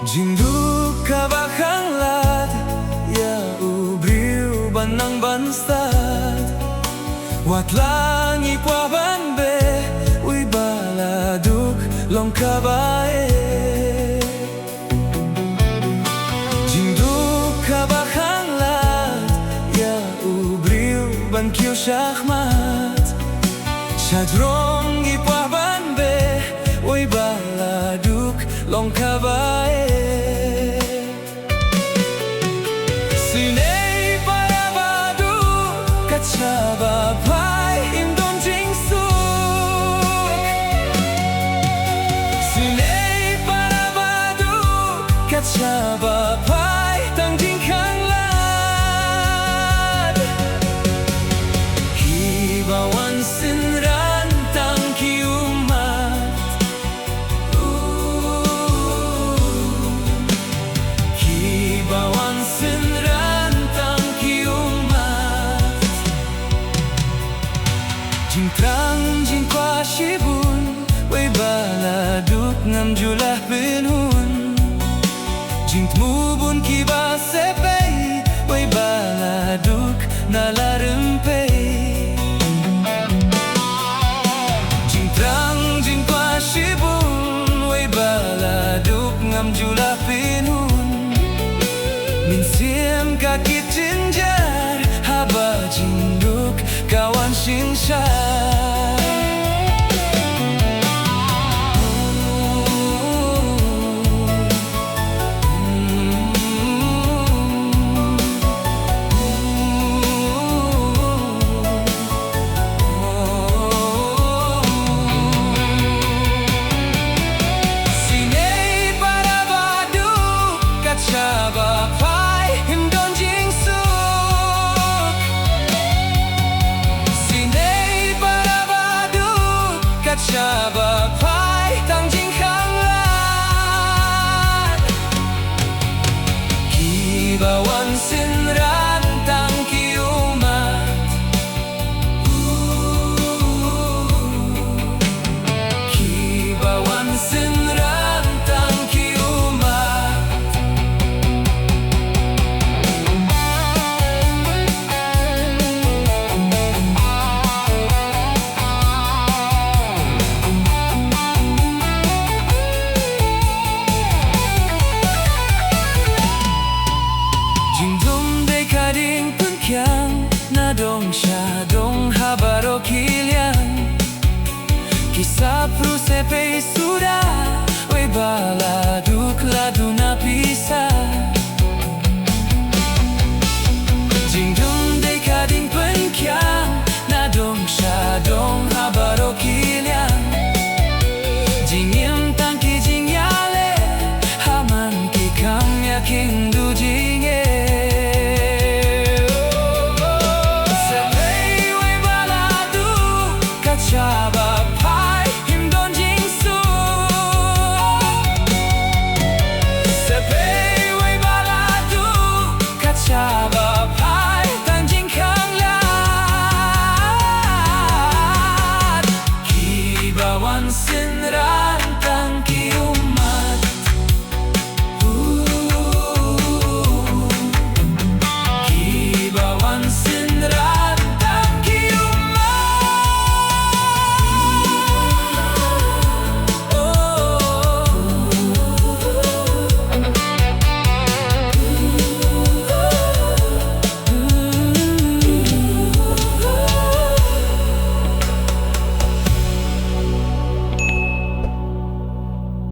Jingduk, Kaba, Khanglad, ya briew banang ban stad. Watla kwah ban be, ui baladuk long Kaba Jingduk, Kaba, Khanglad, ya briew ban kiew shahmat. Shadrong kwah ban be, ui baladuk long Kaba Sinei parabadu kachaba pai imdon jing suk. Sinei parabadu kachaba pai tang jing Khanglad. Hibawan sinran tang Ummat. Hibawan sinran tang Ummat. Jingtrang jingkwah shibun, wei baladuk ngam julah penhun. Jingthmu bun kiba sepei, wei baladuk nalarempei. Jingtrang jingkwah shibun, wei baladuk ngam julah penhun. Mynsiem kaki jinjar, haba Jing Duk kawan sing shah. Sinei parabadu kachaba pai imdon jing suk. Sinei parabadu kachaba pai tang jing Khanglad. Hibawan sinran tang Ummat. Hibawan sinran tang Ummat. Jingdum de kading pynpaw, na dong shah dong haba ro kilian. Kisah pru sepei sudah, wei baladuk ladu na pisah. Jingdum de kading pynpaw, na dong shah dong haba ro kilian. Jingim